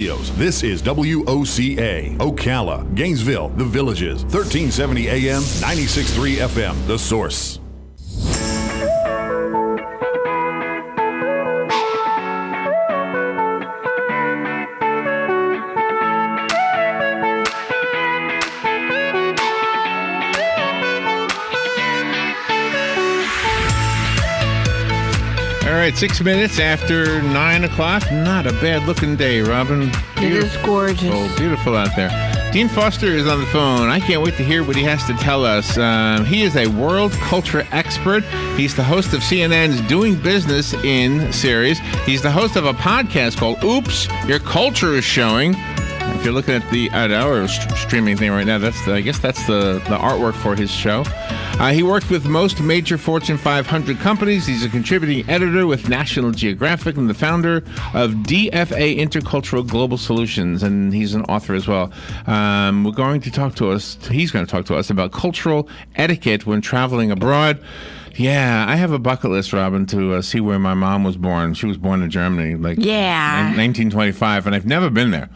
This is WOCA, Ocala, Gainesville, The Villages, 1370 AM, 96.3 FM, The Source. All right, 6 minutes after 9 o'clock. Not a bad-looking day, Robin. It is gorgeous. Oh, beautiful out there. Dean Foster is on the phone. I can't wait to hear what he has to tell us. He is a world culture expert. He's the host of CNN's Doing Business In series. He's the host of a podcast called Oops, Your Culture is Showing. If you're looking at our streaming thing right now, I guess that's the artwork for his show. He worked with most major Fortune 500 companies. He's a contributing editor with National Geographic and the founder of DFA Intercultural Global Solutions, and he's an author as well. He's going to talk to us about cultural etiquette when traveling abroad. Yeah, I have a bucket list, Robin, to see where my mom was born. She was born in Germany, in 1925, and I've never been there.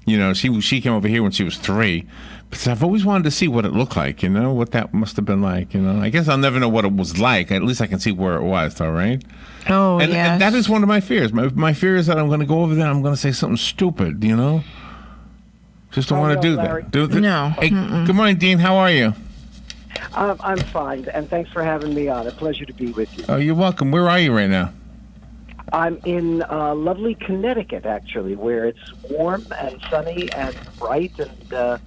You know, she came over here when she was 3. But I've always wanted to see what it looked like, what that must have been like, I guess I'll never know what it was like. At least I can see where it was, though, right? Oh, and, yes. And that is one of my fears. My fear is that I'm going to go over there and I'm going to say something stupid, Just don't want to do that. No. Hey, good morning, Dean. How are you? I'm fine, and thanks for having me on. A pleasure to be with you. Oh, you're welcome. Where are you right now? I'm in lovely Connecticut, actually, where it's warm and sunny and bright and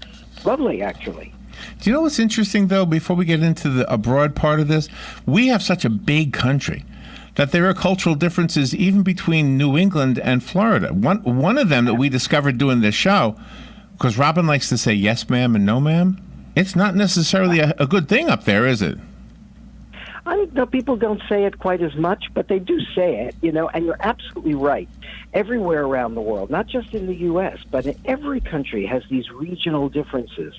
lovely, actually. Do you know what's interesting, though, before we get into the abroad part of this? We have such a big country that there are cultural differences even between New England and Florida. One of them that we discovered doing this show, because Robin likes to say yes, ma'am, and no, ma'am, it's not necessarily a good thing up there, is it? No, people don't say it quite as much, but they do say it, and you're absolutely right. Everywhere around the world, not just in the U.S., but in every country has these regional differences.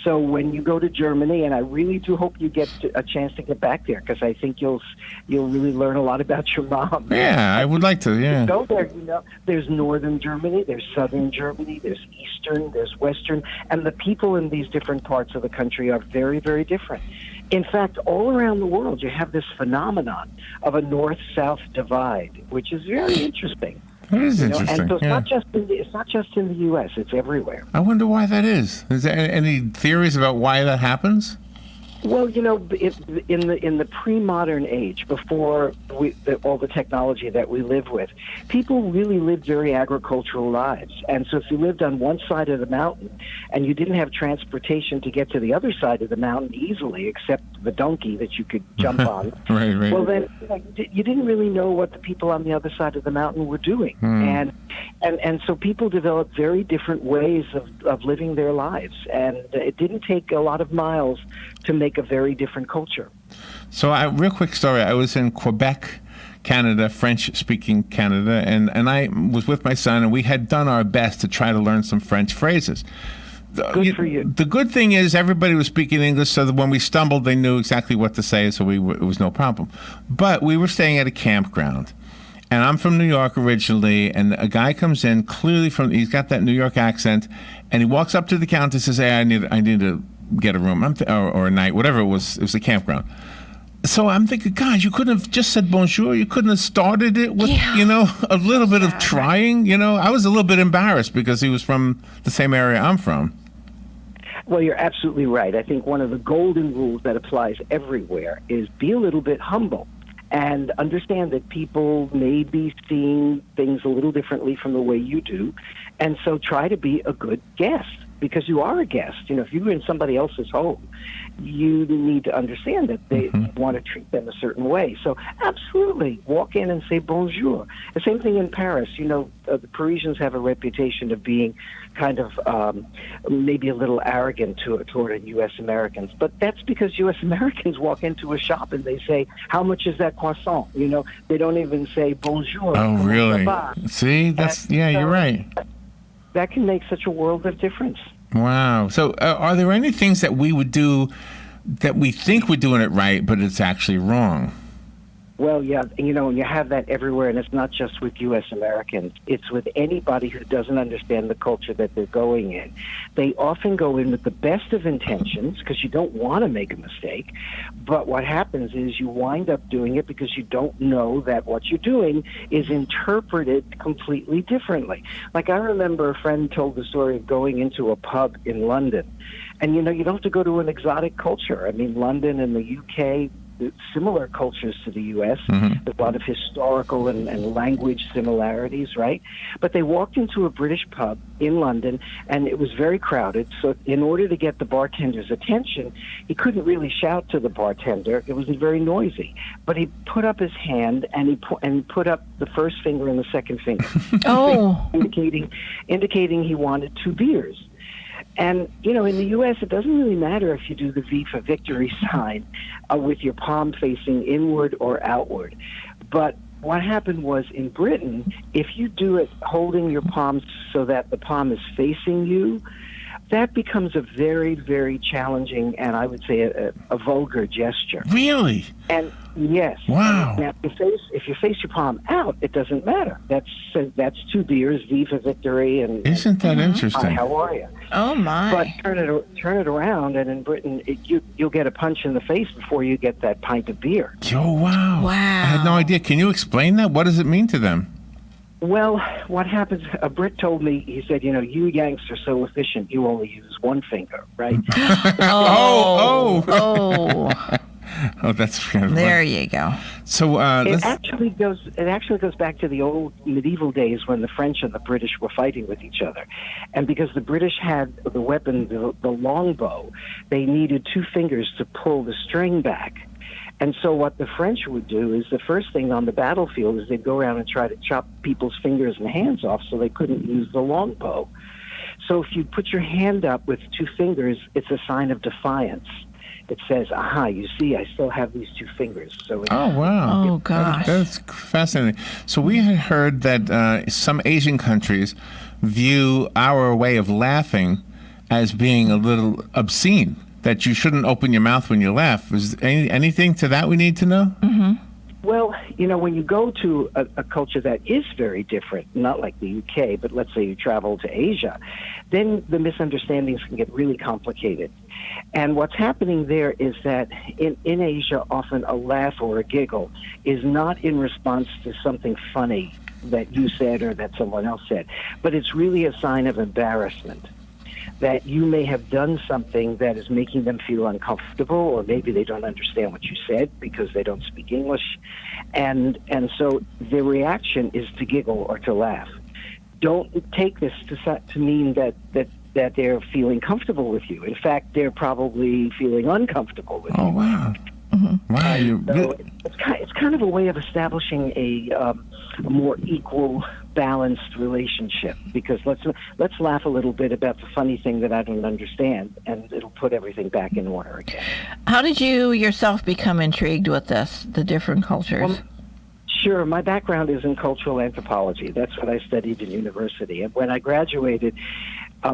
So when you go to Germany, and I really do hope you get a chance to get back there, because I think you'll really learn a lot about your mom. Yeah, I would like to, yeah. Go there, there's northern Germany, there's southern Germany, there's eastern, there's western, and the people in these different parts of the country are very, very different. In fact, all around the world, you have this phenomenon of a north-south divide, which is very interesting. It is interesting. And so it's not just in the U.S., it's everywhere. I wonder why that is. Is there any theories about why that happens? Well, in the pre-modern age, before all the technology that we live with, people really lived very agricultural lives. And so if you lived on one side of the mountain and you didn't have transportation to get to the other side of the mountain easily, except the donkey that you could jump on, right. Well, then you didn't really know what the people on the other side of the mountain were doing. And so people developed very different ways of living their lives. And it didn't take a lot of miles to make a very different culture. So, real quick story. I was in Quebec, Canada, French-speaking Canada, and I was with my son, and we had done our best to try to learn some French phrases. Good for you. The good thing is everybody was speaking English, so that when we stumbled, they knew exactly what to say, so it was no problem. But we were staying at a campground. And I'm from New York originally, and a guy comes in, clearly he's got that New York accent, and he walks up to the counter and says, hey, I need to get a room, or a night, whatever it was a campground. So I'm thinking, God, you couldn't have just said bonjour, you couldn't have started it with, a little bit of trying, I was a little bit embarrassed because he was from the same area I'm from. Well, you're absolutely right. I think one of the golden rules that applies everywhere is be a little bit humble. And understand that people may be seeing things a little differently from the way you do. And so try to be a good guest, because you are a guest. If you're in somebody else's home, you need to understand that they want to treat them a certain way. So absolutely, walk in and say bonjour. The same thing in Paris. The Parisians have a reputation of being kind of maybe a little arrogant toward U.S. Americans. But that's because U.S. Americans walk into a shop and they say, how much is that croissant? They don't even say bonjour. Oh, really? See, you're right. That can make such a world of difference. Wow. So are there any things that we would do that we think we're doing it right, but it's actually wrong? Well, yeah, and you have that everywhere, and it's not just with U.S. Americans. It's with anybody who doesn't understand the culture that they're going in. They often go in with the best of intentions because you don't want to make a mistake, but what happens is you wind up doing it because you don't know that what you're doing is interpreted completely differently. Like I remember a friend told the story of going into a pub in London, and you don't have to go to an exotic culture. I mean, London and the UK, similar cultures to the U.S. Mm-hmm. There's a lot of historical and language similarities, right? But they walked into a British pub in London, and it was very crowded. So in order to get the bartender's attention, he couldn't really shout to the bartender. It was very noisy. But he put up his hand, and he put up the first finger and the second finger. Oh. indicating he wanted 2 beers. And, in the U.S., it doesn't really matter if you do the V for victory sign with your palm facing inward or outward. But what happened was in Britain, if you do it holding your palms so that the palm is facing you, that becomes a very, very challenging and I would say a vulgar gesture. Really? And yes. Wow. Now, if you face your palm out, it doesn't matter. That's 2 beers, V for victory, and Isn't that interesting? Hi, how are you? Oh, my. But turn it around, and in Britain, you'll get a punch in the face before you get that pint of beer. Oh, wow. Wow. I had no idea. Can you explain that? What does it mean to them? Well, what happens, a Brit told me, he said, you Yanks are so efficient, you only use 1 finger, right? Oh, that's kind of there fun. you go. So It actually goes back to the old medieval days when the French and the British were fighting with each other. And because the British had the weapon, the longbow, they needed 2 fingers to pull the string back. And so what the French would do is the first thing on the battlefield is they'd go around and try to chop people's fingers and hands off so they couldn't use the longbow. So if you put your hand up with 2 fingers, it's a sign of defiance. It says, aha, you see, I still have these 2 fingers. So Oh, wow. Oh, gosh. That's fascinating. So we had heard that some Asian countries view our way of laughing as being a little obscene, that you shouldn't open your mouth when you laugh. Is anything to that we need to know? Mm-hmm. Well, when you go to a culture that is very different, not like the UK, but let's say you travel to Asia, then the misunderstandings can get really complicated. And what's happening there is that in Asia, often a laugh or a giggle is not in response to something funny that you said or that someone else said, but it's really a sign of embarrassment. That you may have done something that is making them feel uncomfortable, or maybe they don't understand what you said because they don't speak English. And so their reaction is to giggle or to laugh. Don't take this to mean that they're feeling comfortable with you. In fact, they're probably feeling uncomfortable with you. Oh, wow. Mm-hmm. Wow. So it's kind of a way of establishing a more equal, balanced relationship, because let's laugh a little bit about the funny thing that I don't understand, and it'll put everything back in order again. How did you yourself become intrigued with this, the different cultures? Well, sure. My background is in cultural anthropology. That's what I studied in university. And when I graduated,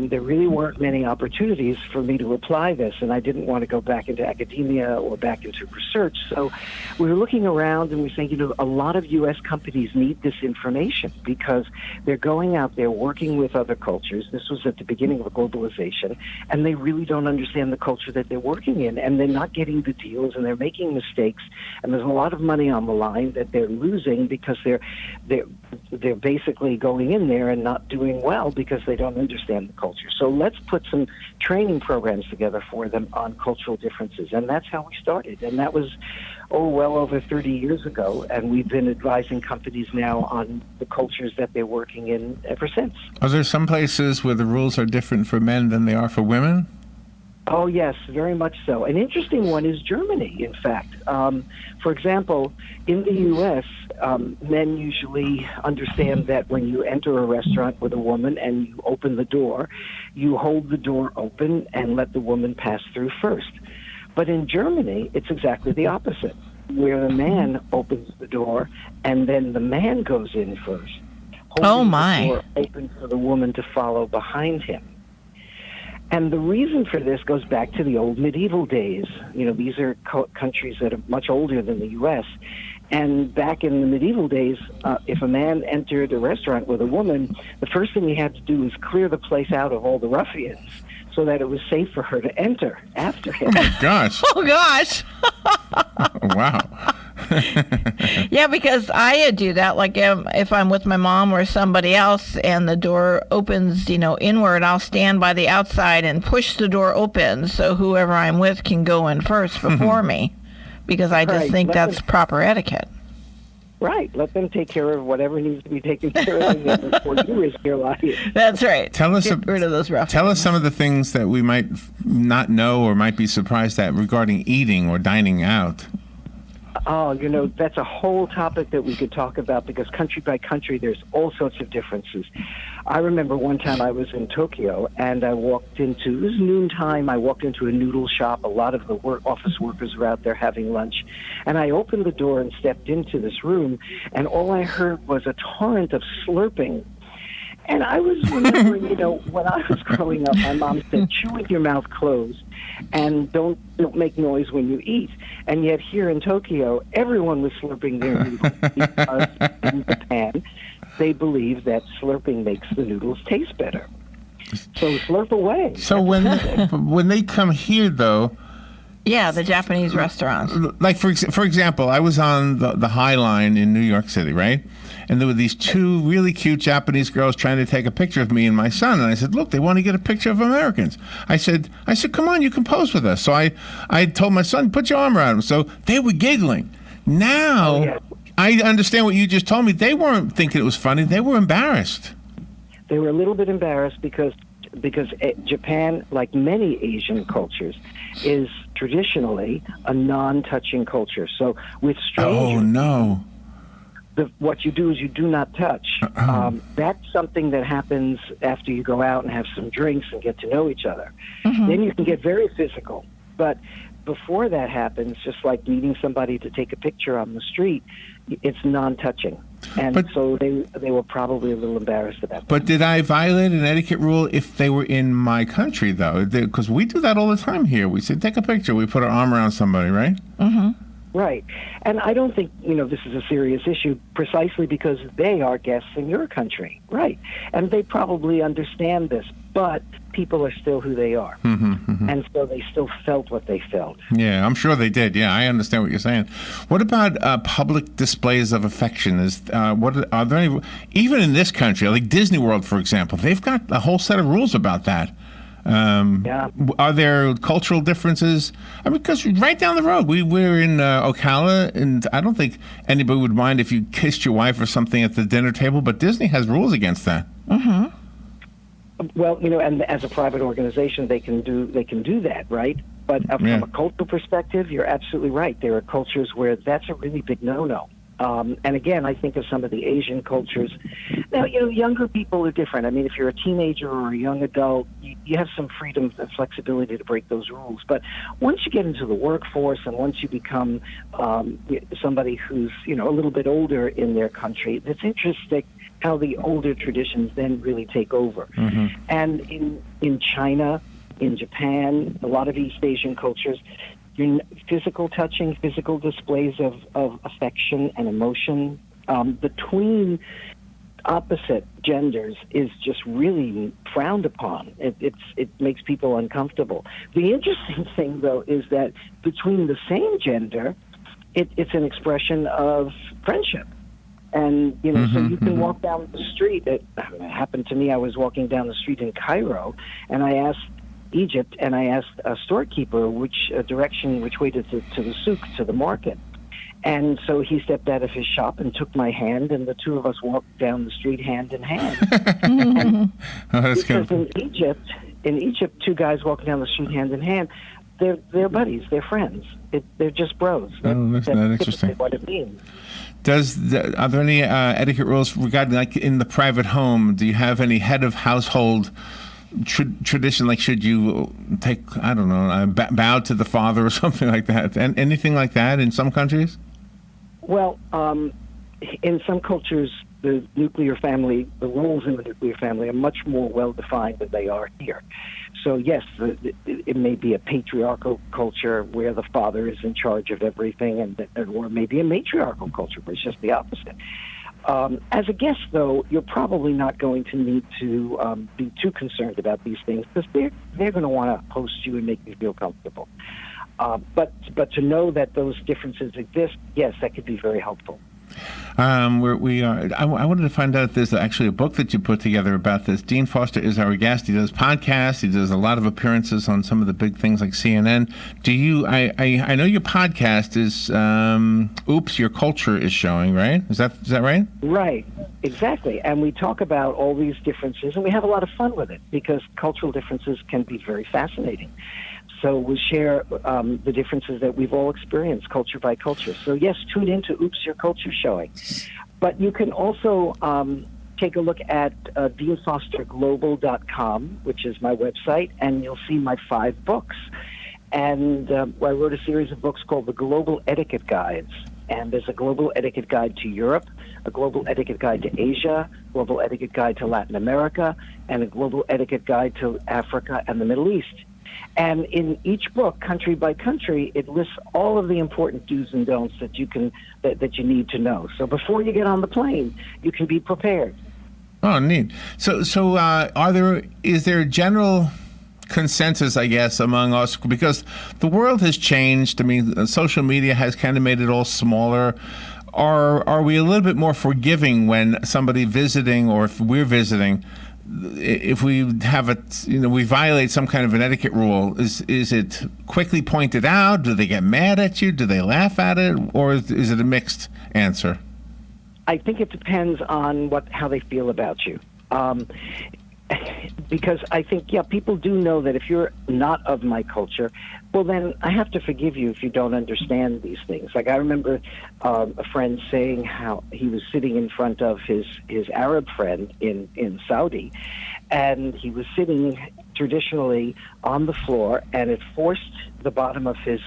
there really weren't many opportunities for me to apply this, and I didn't want to go back into academia or back into research. So we were looking around and we saying, a lot of U.S. companies need this information because they're going out there working with other cultures. This was at the beginning of globalization, and they really don't understand the culture that they're working in, and they're not getting the deals, and they're making mistakes, and there's a lot of money on the line that they're losing because they're basically going in there and not doing well because they don't understand the culture. So let's put some training programs together for them on cultural differences. And that's how we started. And that was, well over 30 years ago. And we've been advising companies now on the cultures that they're working in ever since. Are there some places where the rules are different for men than they are for women? Oh, yes, very much so. An interesting one is Germany, in fact. For example, in the U.S., men usually understand that when you enter a restaurant with a woman and you open the door, you hold the door open and let the woman pass through first. But in Germany, it's exactly the opposite, where the man opens the door and then the man goes in first, holding the door open for the woman to follow behind him. And the reason for this goes back to the old medieval days. These are countries that are much older than the U.S., And back in the medieval days, if a man entered a restaurant with a woman, the first thing he had to do was clear the place out of all the ruffians so that it was safe for her to enter after him. Gosh. Oh, gosh. Wow. Yeah, because I do that. Like if I'm with my mom or somebody else and the door opens, inward, I'll stand by the outside and push the door open so whoever I'm with can go in first before me, because I just think that's proper etiquette. Right. Let them take care of whatever needs to be taken care of before you risk your life. That's right. Get rid of those ruffians. Tell us some of the things that we might not know or might be surprised at regarding eating or dining out. Oh, that's a whole topic that we could talk about, because country by country, there's all sorts of differences. I remember one time I was in Tokyo, and it was noontime, I walked into a noodle shop. A lot of the office workers were out there having lunch. And I opened the door and stepped into this room, and all I heard was a torrent of slurping. And I was remembering, when I was growing up, my mom said, chew with your mouth closed and don't make noise when you eat. And yet here in Tokyo, everyone was slurping their noodles, because in Japan, they believe that slurping makes the noodles taste better. So slurp away. So when they come here, though... Yeah, the Japanese restaurants. Like, for example, I was on the High Line in New York City, right? And there were these two really cute Japanese girls trying to take a picture of me and my son. And I said, look, they want to get a picture of Americans. I said, come on, you can pose with us. So I told my son, put your arm around him. So they were giggling. Now, I understand what you just told me. They weren't thinking it was funny. They were embarrassed. They were a little bit embarrassed because Japan, like many Asian cultures, is traditionally a non-touching culture. So with strangers... Oh, no. What you do is you do not touch. That's something that happens after you go out and have some drinks and get to know each other. Mm-hmm. Then you can get very physical. But before that happens, just like meeting somebody to take a picture on the street, it's non-touching. And so they were probably a little embarrassed about that. But did I violate an etiquette rule if they were in my country, though? Because we do that all the time here. We say, take a picture. We put our arm around somebody, right? Mm-hmm. Right. And I don't think, this is a serious issue precisely because they are guests in your country. Right. And they probably understand this, but people are still who they are. Mm-hmm, mm-hmm. And so they still felt what they felt. Yeah, I'm sure they did. Yeah, I understand what you're saying. What about public displays of affection? Are there any, even in this country, like Disney World, for example, they've got a whole set of rules about that. Are there cultural differences? I mean, because right down the road, we're in Ocala, and I don't think anybody would mind if you kissed your wife or something at the dinner table, but Disney has rules against that. Mm-hmm. Well, and as a private organization, they can do that, right? But from a cultural perspective, you're absolutely right. There are cultures where that's a really big no-no. And again, I think of some of the Asian cultures. Now, younger people are different. I mean, if you're a teenager or a young adult, you have some freedom and flexibility to break those rules. But once you get into the workforce and once you become somebody who's, a little bit older in their country, it's interesting how the older traditions then really take over. Mm-hmm. And in China, in Japan, a lot of East Asian cultures, physical touching, physical displays of affection and emotion between opposite genders is just really frowned upon. It makes people uncomfortable. The interesting thing, though, is that between the same gender, it's an expression of friendship. And, so you can walk down the street. It happened to me. I was walking down the street in Cairo, and I asked Egypt, and I asked a storekeeper which way to the souk, to the market. And so he stepped out of his shop and took my hand, and the two of us walked down the street hand in hand. Because in Egypt, two guys walking down the street hand in hand, they're buddies, they're friends. They're just bros. That's interesting. What it means. Are there any etiquette rules regarding, like, in the private home? Do you have any head of household tradition, like should you take, I don't know, bow to the father or something like that? And anything like that in some countries? Well, in some cultures, the nuclear family, the roles in the nuclear family are much more well-defined than they are here. So yes, it may be a patriarchal culture where the father is in charge of everything, or maybe a matriarchal culture where it's just the opposite. As a guest, though, you're probably not going to need to be too concerned about these things because they're going to want to host you and make you feel comfortable. But to know that those differences exist, yes, that could be very helpful. We are. I wanted to find out if there's actually a book that you put together about this. Dean Foster is our guest. He does podcasts. He does a lot of appearances on some of the big things like CNN. Do you? I know your podcast is Oops, Your Culture is Showing, right? Is that right? Right, exactly. And we talk about all these differences, and we have a lot of fun with it because cultural differences can be very fascinating. So we share the differences that we've all experienced, culture by culture. So yes, tune in to Oops, Your Culture Showing. But you can also take a look at deanfosterglobal.com, which is my website, and you'll see my 5 books. And I wrote a series of books called the Global Etiquette Guides. And there's a Global Etiquette Guide to Europe, a Global Etiquette Guide to Asia, Global Etiquette Guide to Latin America, and a Global Etiquette Guide to Africa and the Middle East. And in each book, country by country, it lists all of the important do's and don'ts that you need to know. So before you get on the plane, you can be prepared. Oh, neat. So is there a general consensus, I guess, among us, because the world has changed? I mean, social media has kind of made it all smaller. Are we a little bit more forgiving when somebody visiting, or if we're visiting, if we have we violate some kind of an etiquette rule, is it quickly pointed out? Do they get mad at you? Do they laugh at it? Or is it a mixed answer? I think it depends on how they feel about you. Because I think, people do know that if you're not of my culture, well, then I have to forgive you if you don't understand these things. Like I remember a friend saying how he was sitting in front of his Arab friend in Saudi, and he was sitting traditionally on the floor, and it forced the bottom of his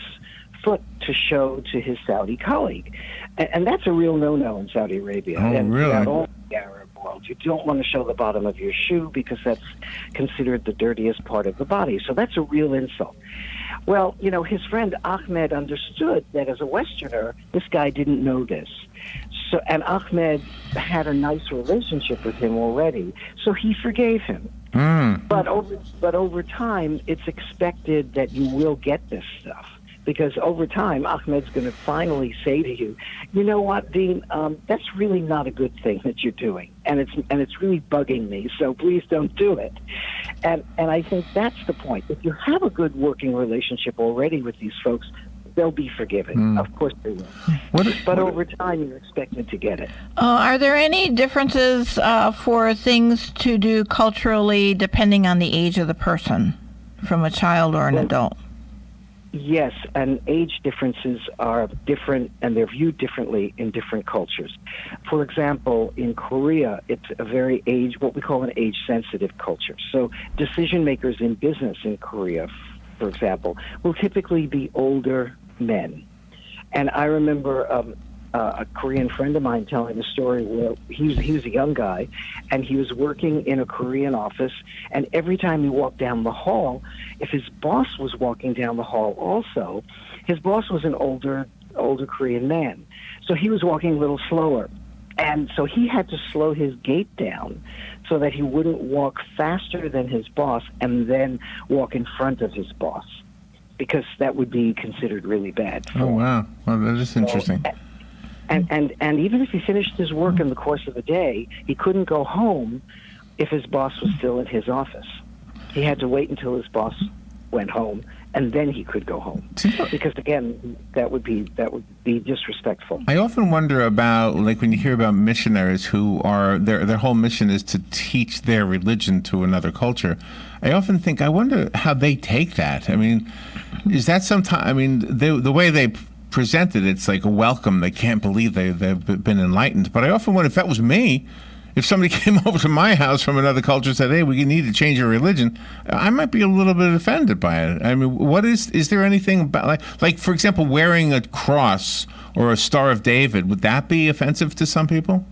foot to show to his Saudi colleague. And that's a real no-no in Saudi Arabia. Oh, and really? throughout all the Arab world. You don't want to show the bottom of your shoe because that's considered the dirtiest part of the body. So that's a real insult. Well, his friend Ahmed understood that as a Westerner, this guy didn't know this. So, and Ahmed had a nice relationship with him already, so he forgave him. But over time, it's expected that you will get this stuff. Because over time, Ahmed's going to finally say to you, you know what, Dean, that's really not a good thing that you're doing, and it's really bugging me. So please don't do it. And I think that's the point. If you have a good working relationship already with these folks, they'll be forgiving. Of course they will. But over time, you're expected to get it. Are there any differences for things to do culturally depending on the age of the person, from a child or an adult? Yes, and age differences are different, and they're viewed differently in different cultures. For example, in Korea, it's a very what we call an age-sensitive culture. So decision makers in business in Korea, for example, will typically be older men. And I remember a Korean friend of mine telling a story where he was a young guy, and he was working in a Korean office, and every time he walked down the hall, if his boss was walking down the hall also, his boss was an older Korean man. So he was walking a little slower. And so he had to slow his gait down so that he wouldn't walk faster than his boss and then walk in front of his boss, because that would be considered really bad. Oh, wow. Well, that is interesting. And even if he finished his work in the course of the day, he couldn't go home if his boss was still in his office. He had to wait until his boss went home, and then he could go home. Because again, that would be disrespectful. I often wonder about, like, when you hear about missionaries who are their whole mission is to teach their religion to another culture. I often think, I wonder how they take that. I mean, is that sometimes? I mean, the way they presented, it's like a welcome. They can't believe they've been enlightened. But I often wonder if that was me, if somebody came over to my house from another culture and said, hey, we need to change your religion, I might be a little bit offended by it. I mean, is there anything about, like for example, wearing a cross or a Star of David. Would that be offensive to some people?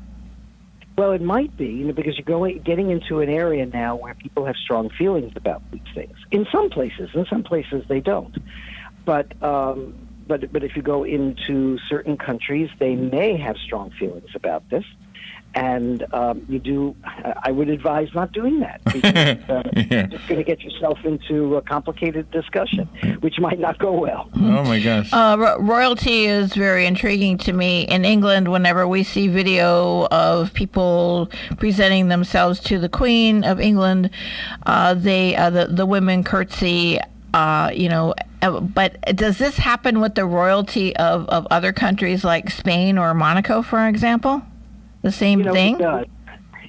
Well, it might be, because you're getting into an area now where people have strong feelings about these things. In some places they don't. But if you go into certain countries, they may have strong feelings about this. And I would advise not doing that, because you're just going to get yourself into a complicated discussion, which might not go well. Oh, my gosh. Royalty is very intriguing to me. In England, whenever we see video of people presenting themselves to the Queen of England, the women curtsy, but does this happen with the royalty of other countries like Spain or Monaco, for example? The same thing?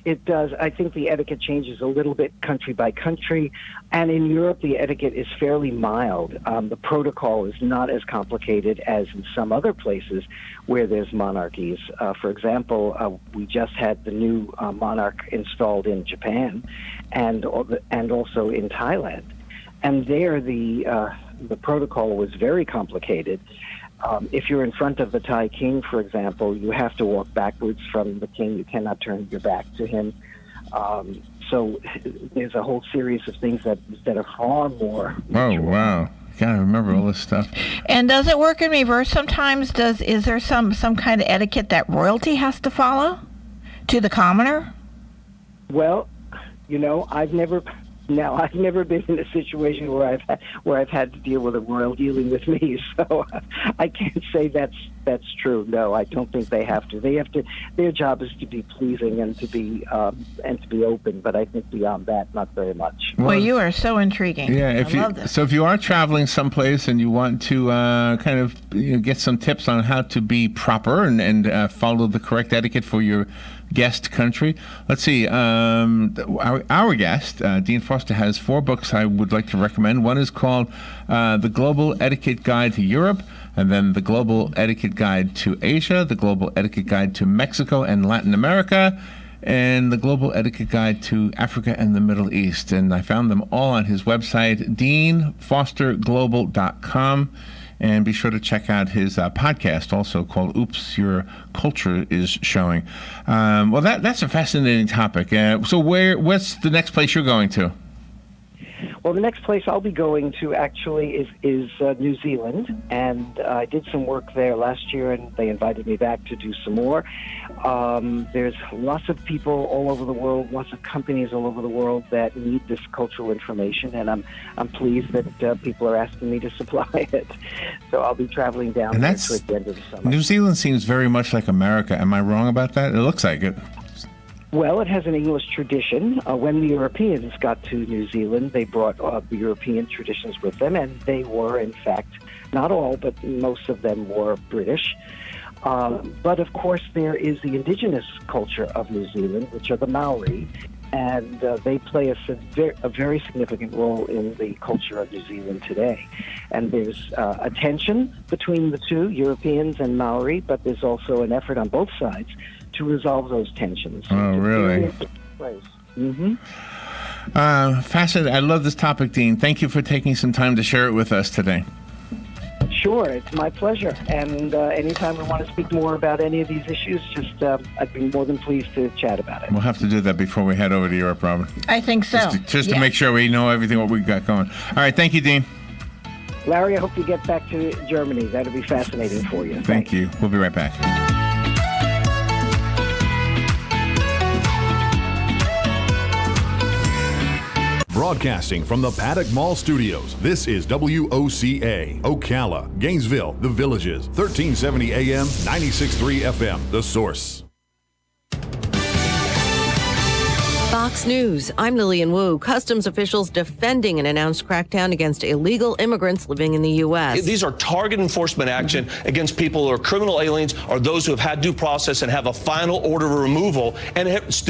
It does. I think the etiquette changes a little bit country by country. And in Europe, the etiquette is fairly mild. The protocol is not as complicated as in some other places where there's monarchies. For example, we just had the new monarch installed in Japan and also in Thailand. And there, the protocol was very complicated. If you're in front of the Thai king, for example, you have to walk backwards from the king. You cannot turn your back to him. So there's a whole series of things that are far more. Oh, wow. Gotta remember all this stuff. And does it work in reverse sometimes? Is there some kind of etiquette that royalty has to follow to the commoner? Well, I've never been in a situation where I've had to deal with a royal dealing with me, so I can't say that's true. No, I don't think they have to. Their job is to be pleasing and to be open. But I think beyond that, not very much. Well, you are so intriguing. Yeah, I love this. So if you are traveling someplace and you want to kind of get some tips on how to be proper and follow the correct etiquette for your guest country. Let's see. Our guest, Dean Foster, has 4 books I would like to recommend. One is called The Global Etiquette Guide to Europe, and then The Global Etiquette Guide to Asia, The Global Etiquette Guide to Mexico and Latin America, and The Global Etiquette Guide to Africa and the Middle East. And I found them all on his website, deanfosterglobal.com. And be sure to check out his podcast, also called "Oops, Your Culture is Showing." Well, that's a fascinating topic. So, what's the next place you're going to? Well, the next place I'll be going to actually is New Zealand, and I did some work there last year, and they invited me back to do some more. There's lots of people all over the world, lots of companies all over the world that need this cultural information, and I'm pleased that people are asking me to supply it. So I'll be traveling down there toward the end of the summer. New Zealand seems very much like America. Am I wrong about that? It looks like it. Well, it has an English tradition. When the Europeans got to New Zealand, they brought the European traditions with them, and they were, in fact, not all, but most of them were British. But, of course, there is the indigenous culture of New Zealand, which are the Maori, and they play a very significant role in the culture of New Zealand today. And there's a tension between the two, Europeans and Maori, but there's also an effort on both sides to resolve those tensions. Oh, really? Mm-hmm. Fascinating. I love this topic, Dean. Thank you for taking some time to share it with us today. Sure, it's my pleasure. And anytime we want to speak more about any of these issues, I'd be more than pleased to chat about it. We'll have to do that before we head over to Europe, Robin. I think so. Just to make sure we know everything what we've got going. All right, thank you, Dean. Larry, I hope you get back to Germany. That'll be fascinating for you. Thank you. We'll be right back. Broadcasting from the Paddock Mall Studios, this is WOCA, Ocala, Gainesville, The Villages, 1370 AM, 96.3 FM, The Source. Fox News, I'm Lillian Wu. Customs officials defending an announced crackdown against illegal immigrants living in the U.S. These are target enforcement action against people who are criminal aliens or those who have had due process and have a final order of removal and have still